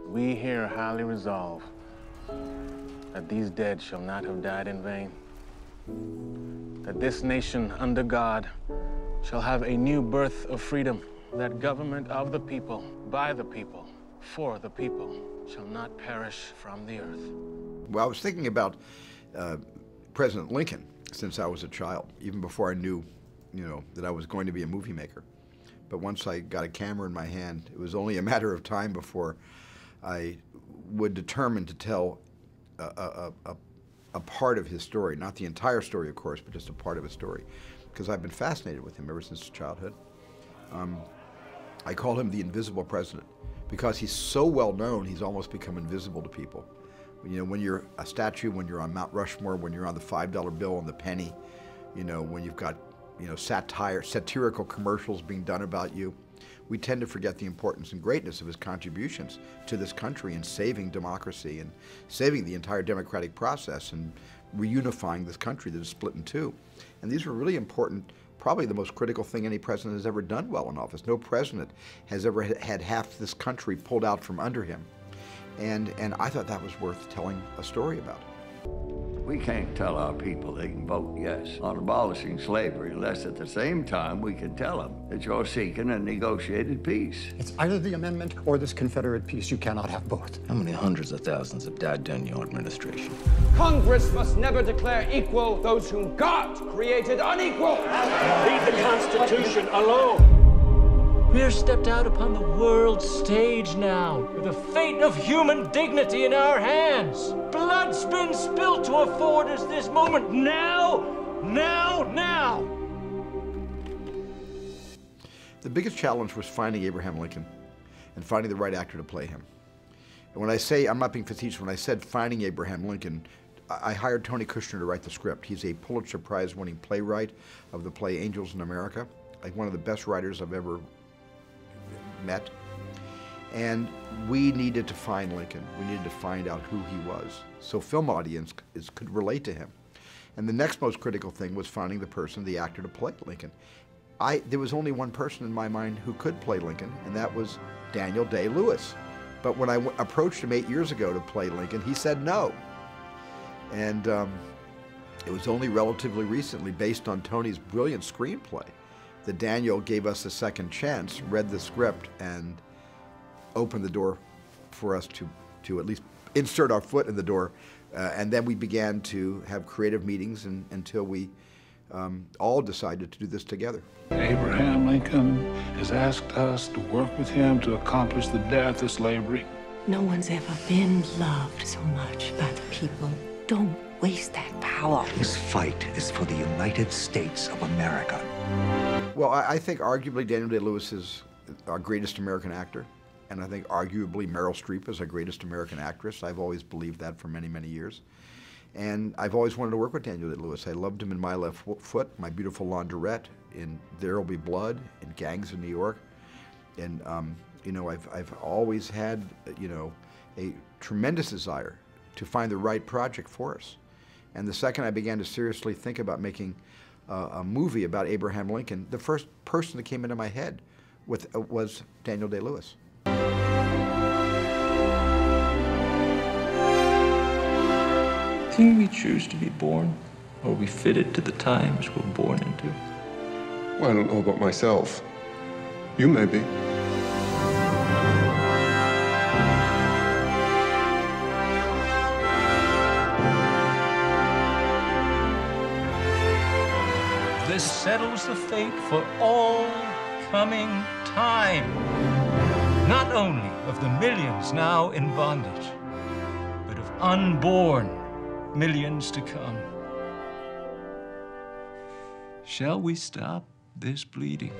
We here highly resolve that these dead shall not have died in vain, that this nation under God shall have a new birth of freedom, that government of the people, by the people, for the people, shall not perish from the earth. Well, I was thinking about President Lincoln since I was a child, even before I knew, that I was going to be a movie maker. But once I got a camera in my hand, it was only a matter of time before I would determine to tell a part of his story, not the entire story, of course, but just a part of his story, because I've been fascinated with him ever since childhood. I call him the invisible president because he's so well known, he's almost become invisible to people. When you're a statue, when you're on Mount Rushmore, when you're on the $5 bill and the penny, when you've got satirical commercials being done about you, we tend to forget the importance and greatness of his contributions to this country in saving democracy and saving the entire democratic process and reunifying this country that is split in two. And these were really important, probably the most critical thing any president has ever done well in office. No president has ever had half this country pulled out from under him. And I thought that was worth telling a story about. We can't tell our people they can vote yes on abolishing slavery unless at the same time we can tell them that you're seeking a negotiated peace. It's either the amendment or this Confederate peace. You cannot have both. How many hundreds of thousands have died during your administration? Congress must never declare equal those whom God created unequal. Leave the Constitution alone. We're stepped out upon the world stage now, with the fate of human dignity in our hands. Blood's been spilled to afford us this moment. Now! The biggest challenge was finding Abraham Lincoln and finding the right actor to play him. And when I say, I'm not being facetious, when I said finding Abraham Lincoln, I hired Tony Kushner to write the script. He's a Pulitzer Prize-winning playwright of the play Angels in America, like one of the best writers I've ever met. And we needed to find Lincoln. We needed to find out who he was, so film audience could relate to him. And the next most critical thing was finding the actor to play Lincoln. There was only one person in my mind who could play Lincoln, and that was Daniel Day-Lewis. But when I approached him 8 years ago to play Lincoln, he said no. And it was only relatively recently, based on Tony's brilliant screenplay, that Daniel gave us a second chance, read the script, and opened the door for us to at least insert our foot in the door. And then we began to have creative meetings until we all decided to do this together. Abraham Lincoln has asked us to work with him to accomplish the death of slavery. No one's ever been loved so much by the people. Don't waste that power. This fight is for the United States of America. Well, I think arguably Daniel Day-Lewis is our greatest American actor, and I think arguably Meryl Streep is our greatest American actress. I've always believed that for many, many years. And I've always wanted to work with Daniel Day-Lewis. I loved him in My Left Foot, My Beautiful Laundrette, in There'll Be Blood, in Gangs of New York. And, I've always had, a tremendous desire to find the right project for us. And the second I began to seriously think about making a movie about Abraham Lincoln, the first person that came into my head was Daniel Day-Lewis. Didn't we choose to be born, or are we fitted to the times we're born into? Well, I don't know about myself. You may be. This settles the fate for all coming time. Not only of the millions now in bondage, but of unborn millions to come. Shall we stop this bleeding?